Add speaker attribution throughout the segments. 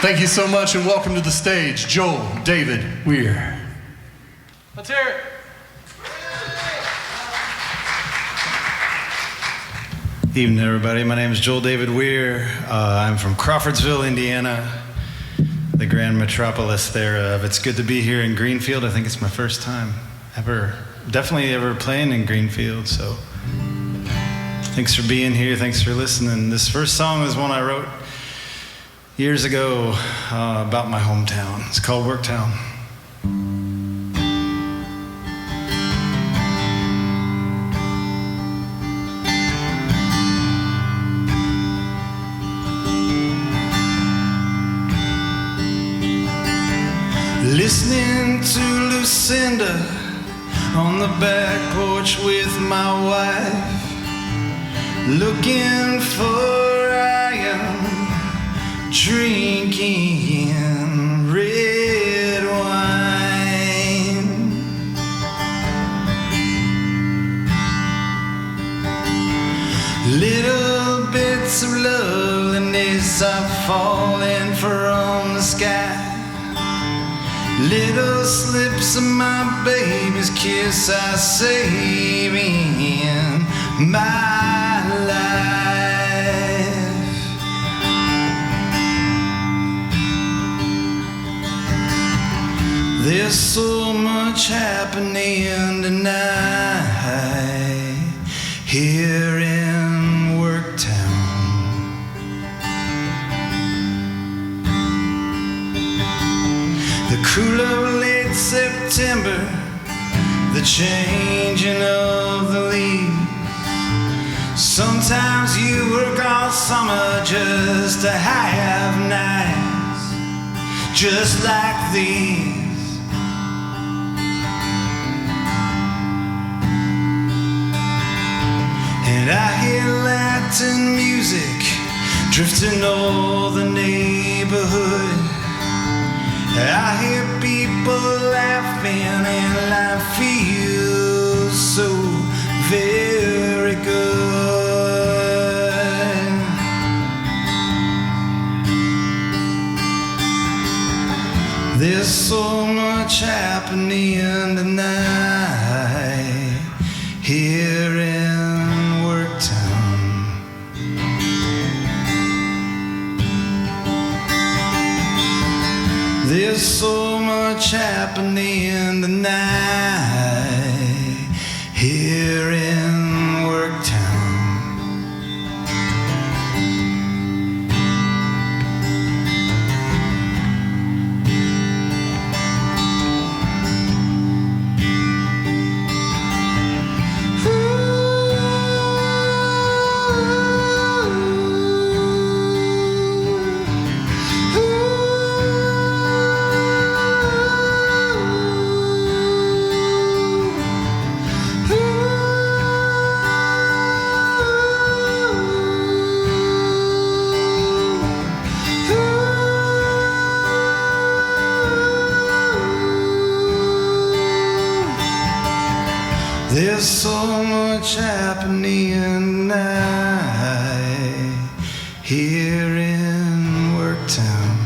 Speaker 1: Thank you so much and welcome to the stage, Joel David Weir.
Speaker 2: Let's hear it.
Speaker 3: Evening, everybody. My name is Joel David Weir. I'm from Crawfordsville, Indiana, the grand metropolis thereof. It's good to be here in Greenfield. I think it's my first time definitely ever playing in Greenfield, so thanks for being here. Thanks for listening. This first song is one I wrote years ago about my hometown. It's called Worktown. Listening to Lucinda on the back porch with my wife, looking for iron, drinking red wine. Little bits of loveliness are falling from the sky. Little slips of my baby's kiss are saving my life. There's so much happening tonight here in Worktown. The cool of late September, the changing of the leaves. Sometimes you work all summer just to have nights just like these. And I hear Latin music drifting over the neighborhood. I hear people laughing and life feels so very good. There's so much happening tonight here in Worktown. There's so much happening tonight here in Worktown. There's so much happening tonight here in Worktown.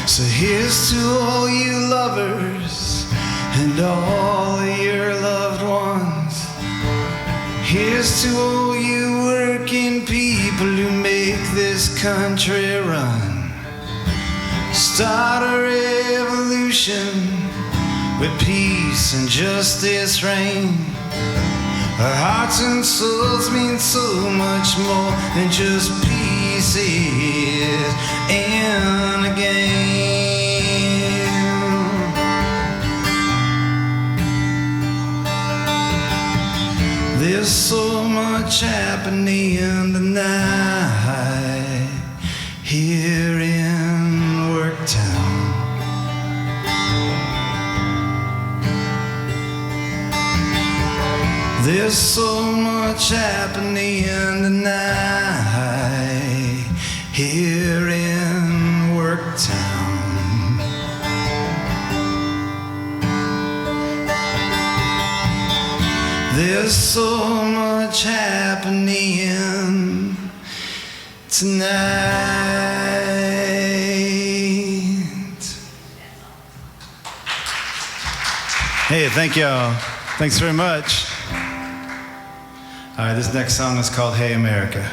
Speaker 3: So here's to all you lovers and all your loved ones. Here's to all you working people who make this country run. Start a revolution where peace and justice reign. Our hearts and souls mean so much more than just pieces and a game. There's so much happening tonight here in Worktown. There's so much happening tonight here in Worktown. There's so much happening tonight. Hey, thank y'all. Thanks very much. All right, this next song is called Hey America.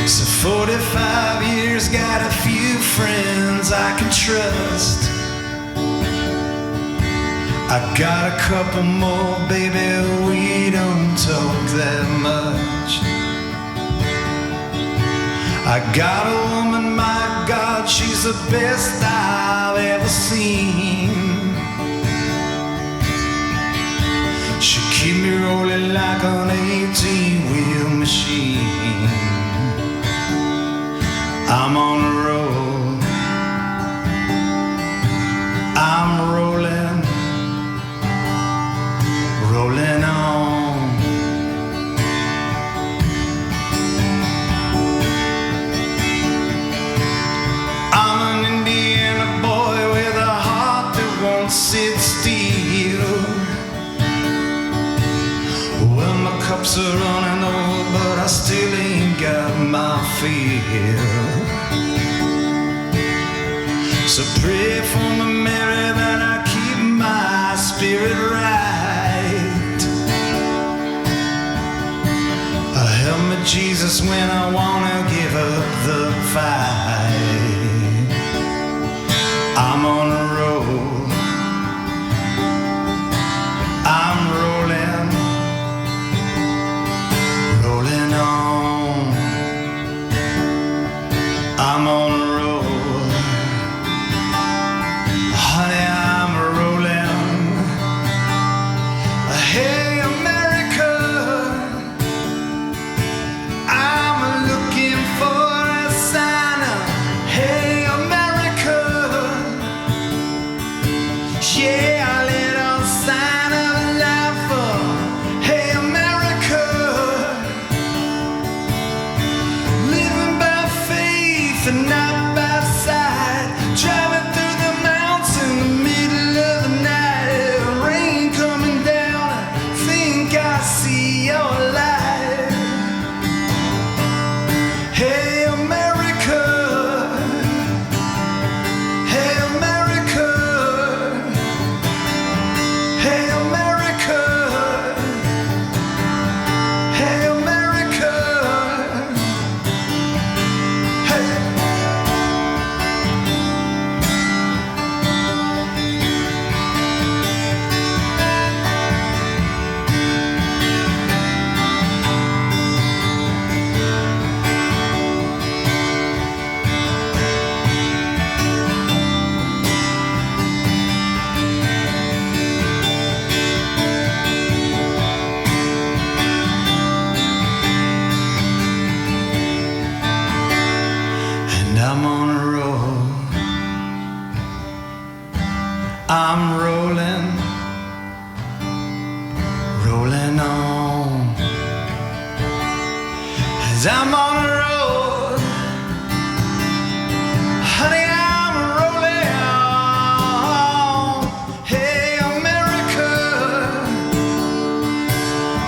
Speaker 3: So 45 years, got a few friends I can trust. I got a couple more, baby, we don't talk that much. I got a woman, my God, she's the best I've ever seen. She keep me rolling like an 18-wheel machine. I'm on a roll, I'm rolling, rolling on. I'm an Indiana boy with a heart that won't sit still. Well, my cups are running over, but I still ain't got my fill. So pray for me, Mary, that I keep my spirit right. Help me, Jesus, when I wanna give up the fight. I'm on a roll, I'm rolling, rolling on. I'm on a roll. Honey, I'm rolling. Hey, America, I'm looking for a sign of hey, America. Yeah, a little sign of life for hey, America. Living by faith and not by sight. Driving through the mountains in the middle of the night. Rain coming down, I think I see your light. Hey America, hey America, hey America, hey America, hey. And I'm on a roll. I'm rolling, rolling on. As I'm on a roll, honey, I'm rolling on. Hey America,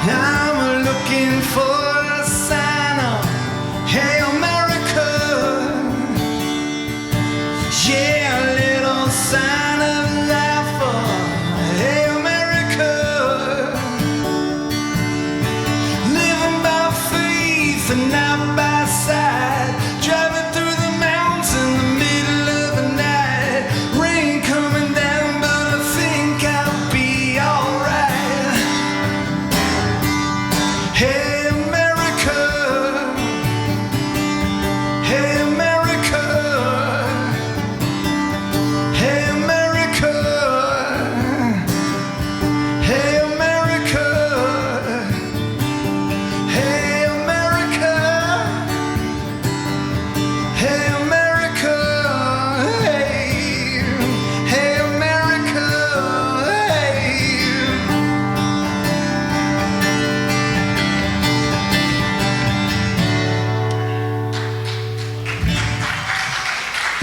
Speaker 3: I'm looking for a sign of hey America.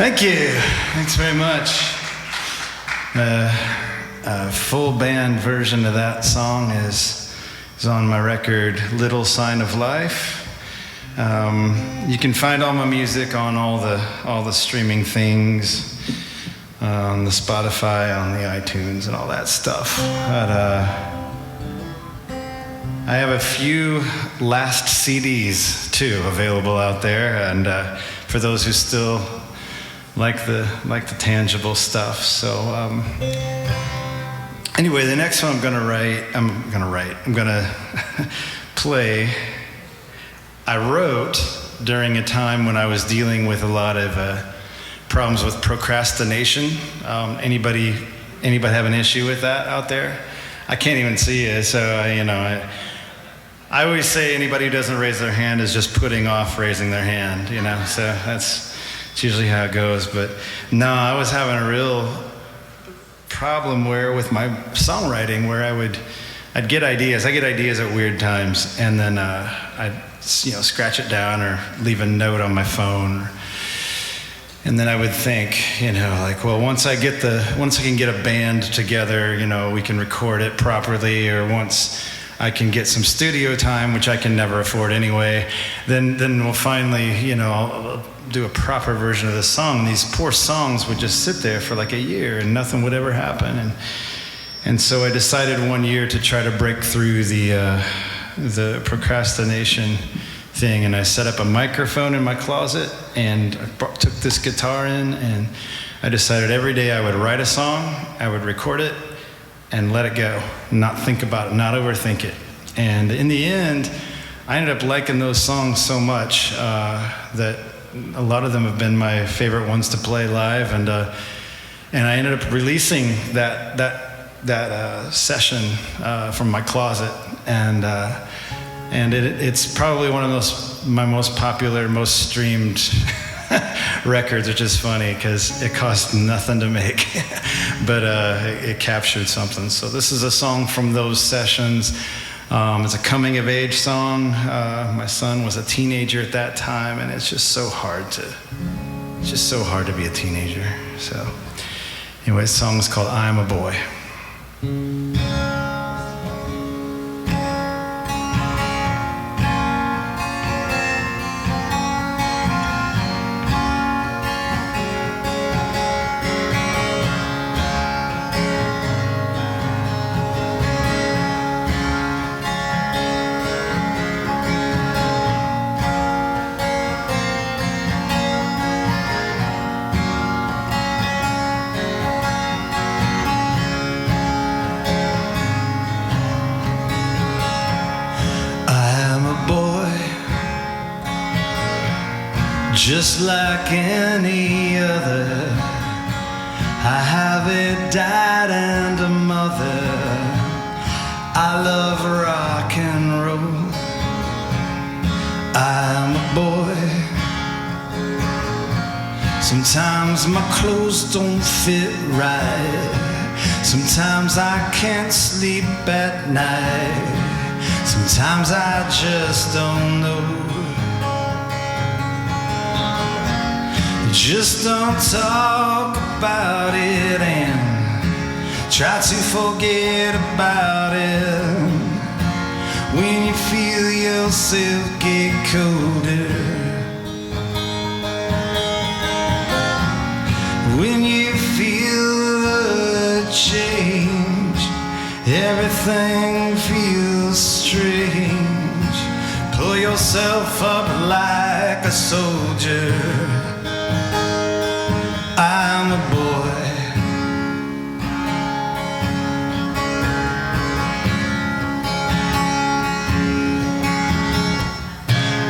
Speaker 3: Thank you. Thanks very much. A full band version of that song is on my record, Little Sign of Life. You can find all my music on all the streaming things, on the Spotify, on the iTunes, and all that stuff. But I have a few last CDs too available out there, and for those who still like the tangible stuff. So anyway, the next one I'm gonna play. I wrote during a time when I was dealing with a lot of problems with procrastination. Anybody have an issue with that out there? I can't even see it, so I always say anybody who doesn't raise their hand is just putting off raising their hand, so that's usually how it goes. But no, I was having a real problem with my songwriting where I'd get ideas. I get ideas at weird times, and then I'd scratch it down or leave a note on my phone. And then I would think, once I can get a band together, we can record it properly, or once I can get some studio time, which I can never afford anyway, then we'll finally, I'll do a proper version of the song. These poor songs would just sit there for like a year and nothing would ever happen. And so I decided one year to try to break through the procrastination thing, and I set up a microphone in my closet, and I took this guitar in, and I decided every day I would write a song, I would record it, and let it go, not think about it, not overthink it. And in the end, I ended up liking those songs so much that a lot of them have been my favorite ones to play live, and I ended up releasing that session from my closet, and it's probably one of my most popular, most streamed records, which is funny because it cost nothing to make, but it captured something. So this is a song from those sessions. It's a coming of age song. My son was a teenager at that time, and it's just so hard to be a teenager. So anyway, the song is called "I'm a Boy." Just like any other, I have a dad and a mother. I love rock and roll. I'm a boy. Sometimes my clothes don't fit right. Sometimes I can't sleep at night. Sometimes I just don't know. Just don't talk about it and try to forget about it. When you feel yourself get colder, when you feel the change, everything feels strange. Pull yourself up like a soldier. I'm a boy.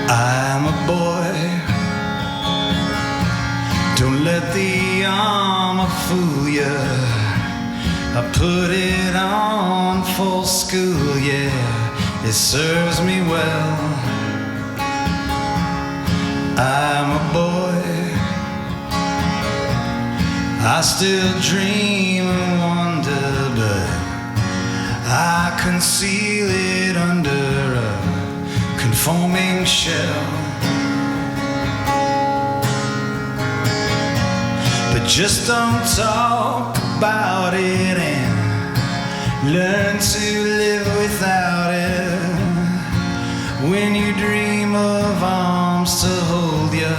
Speaker 3: I'm a boy. Don't let the armor fool you. I put it on for school, yeah. It serves me well. I'm a boy. I still dream and wonder, but I conceal it under a conforming shell. Just don't talk about it and learn to live without it. When you dream of arms to hold you,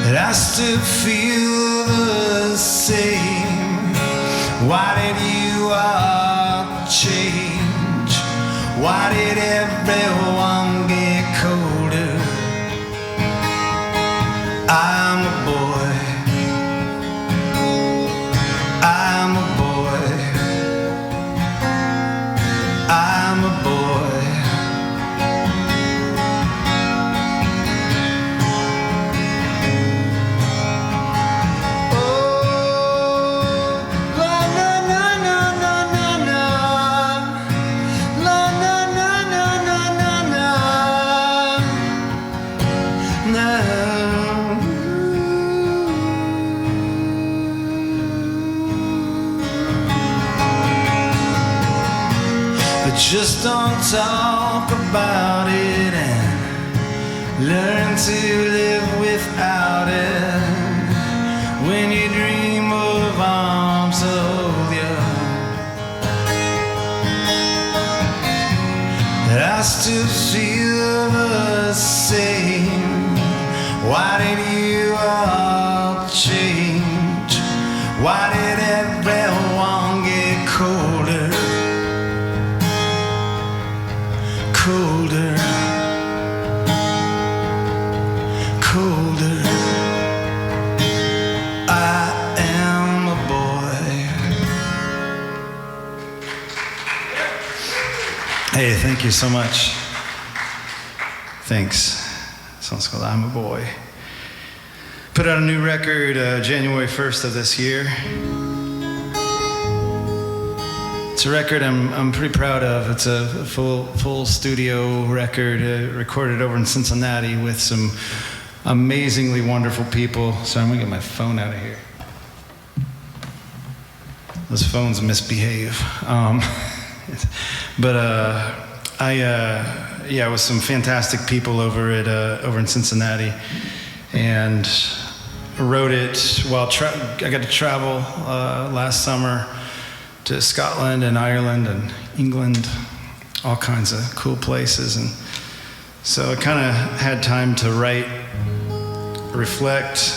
Speaker 3: that I still feel the same. Why did you all change? Why did everyone get colder? I'm a boy. I'm a boy. I'm a boy. Oh, la na na na na na na, la na na na na na na, na. Just don't talk about it and learn to live without it. When you dream of arms to hold you, that I still feel the same. Why did you all change? Why did everyone get colder? Colder, colder. I am a boy. Hey, thank you so much. Thanks. This song's called I'm a Boy. Put out a new record January 1st of this year. It's a record I'm pretty proud of. It's a full studio record recorded over in Cincinnati with some amazingly wonderful people. So I'm gonna get my phone out of here. Those phones misbehave. I with some fantastic people over in Cincinnati, and wrote it while I got to travel last summer to Scotland and Ireland and England, all kinds of cool places. And so I kind of had time to write, reflect.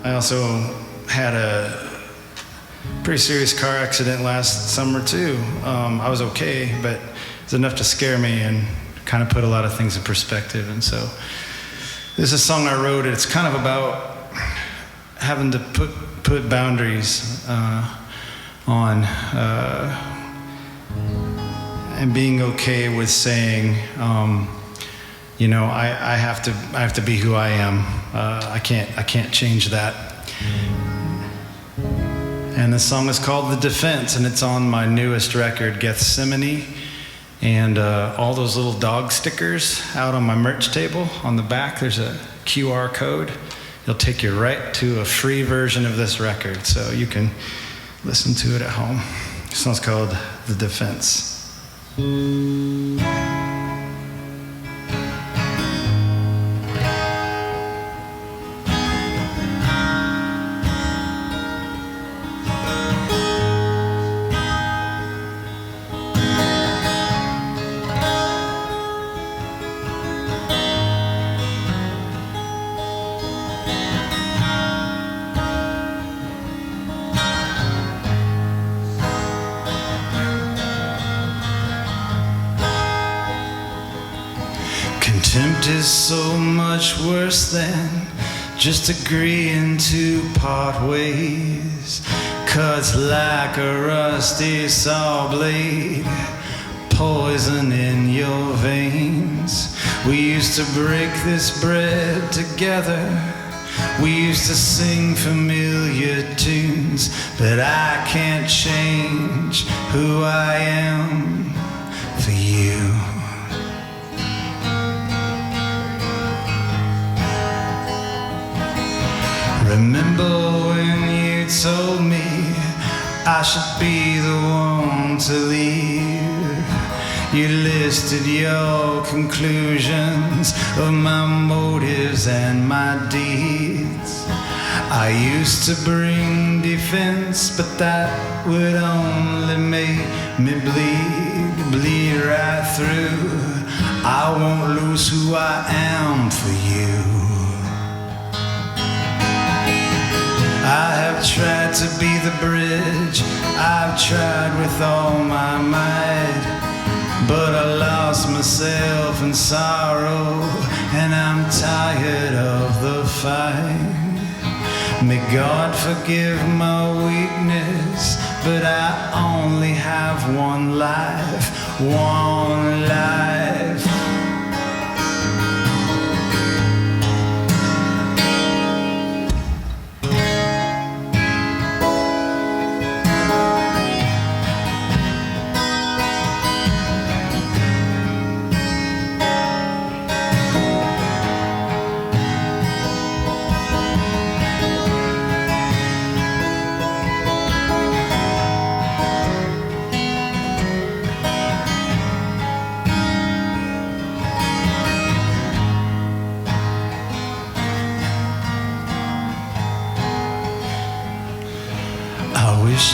Speaker 3: I also had a pretty serious car accident last summer too. I was okay, but it was enough to scare me and kind of put a lot of things in perspective. And so this is a song I wrote. It's kind of about having to put boundaries on and being okay with saying, I have to be who I am. I can't change that. And the song is called The Defense, and it's on my newest record, Gethsemane. And all those little dog stickers out on my merch table on the back, there's a QR code. It'll take you right to a free version of this record, so you can listen to it at home. This one's called The Defense. Contempt is so much worse than just agreeing to part ways. Cuts like a rusty saw blade, poison in your veins. We used to break this bread together. We used to sing familiar tunes, but I can't change who I am for you. Remember when you told me I should be the one to leave? You listed your conclusions of my motives and my deeds. I used to bring defense, but that would only make me bleed right through. I won't lose who I am for you. I have tried to be the bridge, I've tried with all my might, but I lost myself in sorrow, and I'm tired of the fight. May God forgive my weakness, but I only have one life, one life.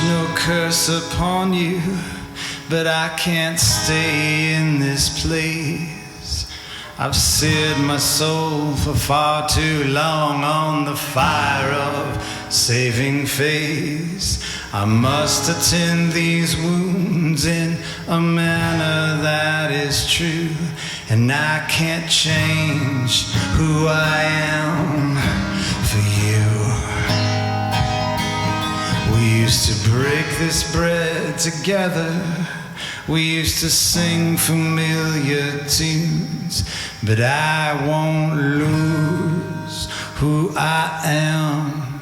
Speaker 3: No curse upon you, but I can't stay in this place. I've seared my soul for far too long on the fire of saving faith. I must attend these wounds in a manner that is true, and I can't change who I am for you. We used to break this bread together. We used to sing familiar tunes, but I won't lose who I am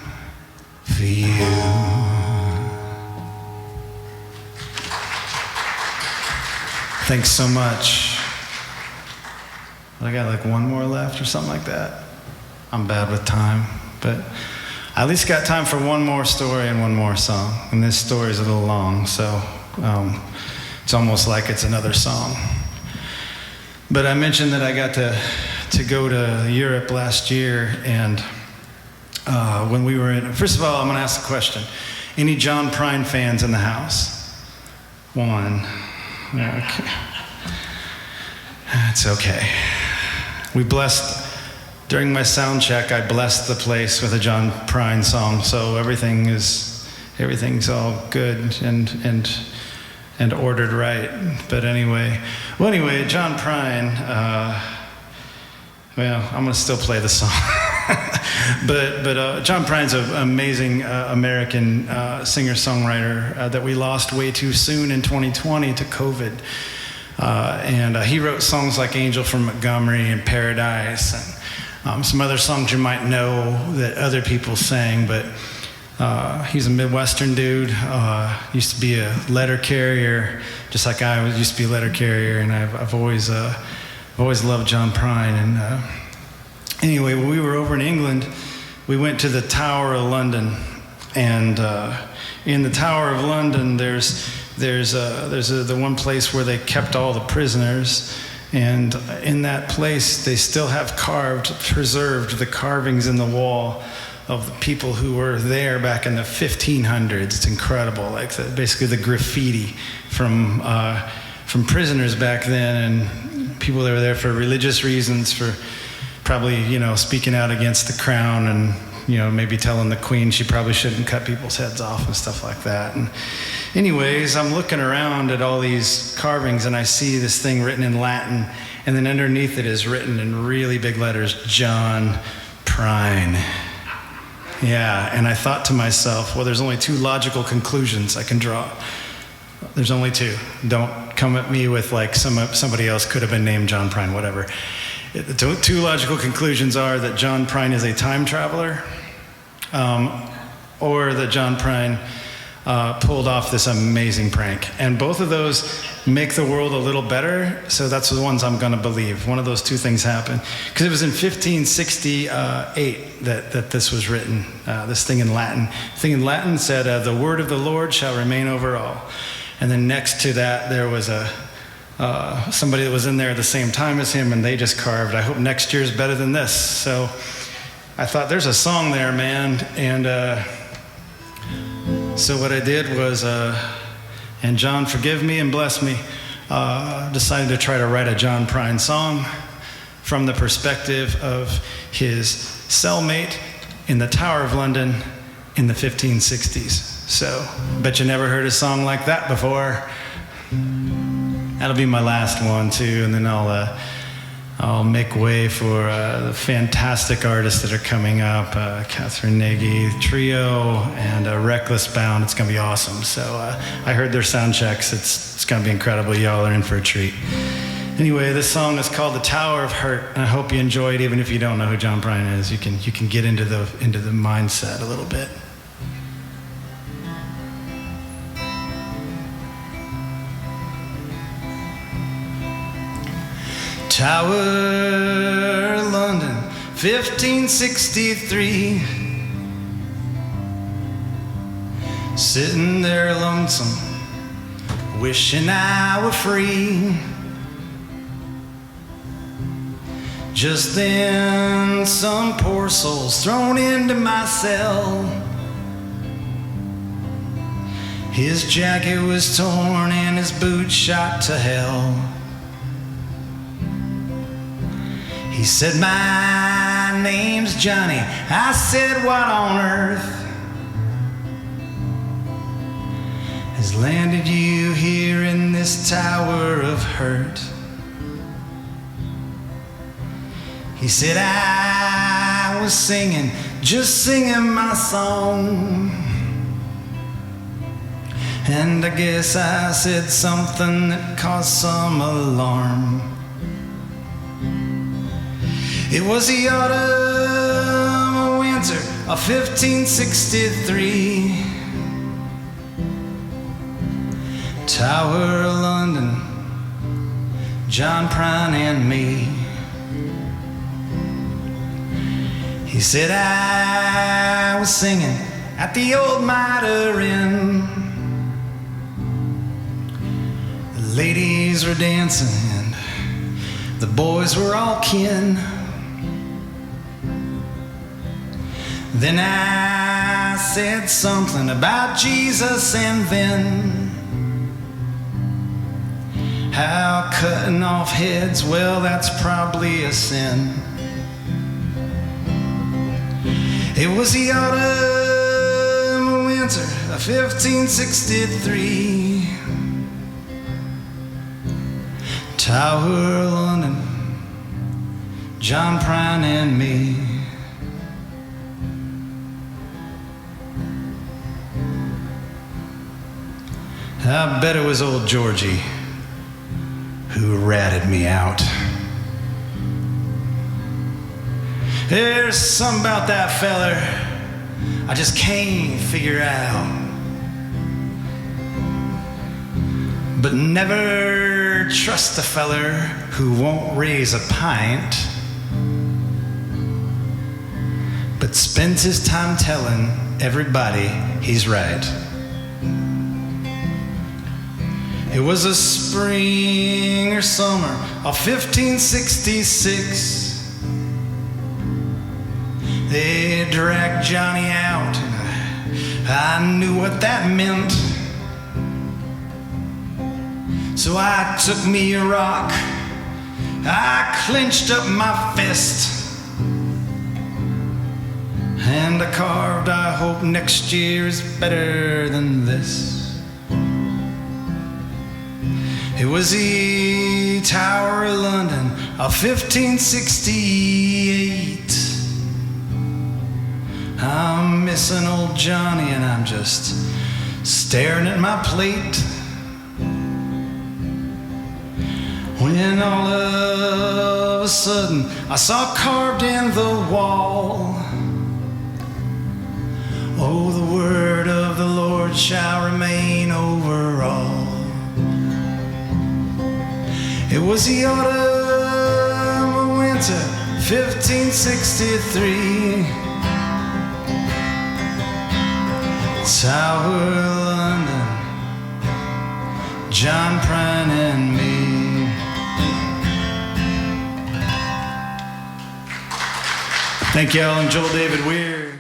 Speaker 3: for you. Thanks so much. I got like one more left or something like that. I'm bad with time, but I at least got time for one more story and one more song. And this story is a little long, so it's almost like it's another song. But I mentioned that I got to go to Europe last year, and when we were in, first of all, I'm going to ask a question. Any John Prine fans in the house? One. Okay. It's okay. We blessed. During my sound check, I blessed the place with a John Prine song, so everything's all good and ordered right. But anyway, John Prine. I'm gonna still play the song, but John Prine's an amazing American singer-songwriter that we lost way too soon in 2020 to COVID, and he wrote songs like "Angel from Montgomery" and "Paradise." And some other songs you might know that other people sang, but he's a Midwestern dude. Used to be a letter carrier, just like I used to be a letter carrier, and I've always loved John Prine. And anyway, when we were over in England, we went to the Tower of London, and in the Tower of London, there's the one place where they kept all the prisoners. And in that place, they still have preserved the carvings in the wall of the people who were there back in the 1500s. It's incredible, like basically the graffiti from prisoners back then, and people that were there for religious reasons, for probably, speaking out against the crown, and maybe telling the queen she probably shouldn't cut people's heads off and stuff like that. And anyways, I'm looking around at all these carvings, and I see this thing written in Latin, and then underneath it is written in really big letters, John Prine. Yeah, and I thought to myself, well, there's only two logical conclusions I can draw. There's only two. Don't come at me with like somebody else could have been named John Prine, whatever. The two logical conclusions are that John Prine is a time traveler, or that John Prine pulled off this amazing prank. And both of those make the world a little better, so that's the ones I'm going to believe. One of those two things happened. Because it was in 1568 that this was written, this thing in Latin. The thing in Latin said, the word of the Lord shall remain over all. And then next to that, there was a somebody that was in there at the same time as him, and they just carved, "I hope next year's better than this." So I thought, there's a song there, man. And so what I did was, and John, forgive me and bless me, decided to try to write a John Prine song from the perspective of his cellmate in the Tower of London in the 1560s. So, bet you never heard a song like that before. That'll be my last one too, and then I'll make way for the fantastic artists that are coming up, Catherine Nagy Trio and Reckless Bound. It's gonna be awesome. So I heard their sound checks. It's gonna be incredible. Y'all are in for a treat. Anyway, this song is called "The Tower of Hurt," and I hope you enjoy it, even if you don't know who John Prine is. You can get into the mindset a little bit. Tower, London, 1563. Sitting there lonesome, wishing I were free. Just then, some poor soul's thrown into my cell. His jacket was torn and his boots shot to hell. He said, "My name's Johnny." I said, "What on earth has landed you here in this tower of hurt?" He said, "I was singing, just singing my song. And I guess I said something that caused some alarm. It was the autumn or winter of 1563. Tower of London, John Prine and me. He said I was singing at the old Mitre Inn. The ladies were dancing and the boys were all kin. Then I said something about Jesus, and then how cutting off heads, well, that's probably a sin. It was the autumn or winter of 1563. Tower of London, John Prine and me. I bet it was old Georgie who ratted me out. There's something about that feller I just can't figure out. But never trust a feller who won't raise a pint, but spends his time telling everybody he's right. It was a spring or summer of 1566. They dragged Johnny out, and I knew what that meant. So I took me a rock, I clenched up my fist, and I carved, "I hope next year is better than this." It was the Tower of London of 1568. I'm missing old Johnny and I'm just staring at my plate, when all of a sudden I saw carved in the wall, "Oh, the word of the Lord shall remain over all." It was the autumn or winter 1563. Tower of London, John Prine and me. Thank y'all. I'm Joel David Weir.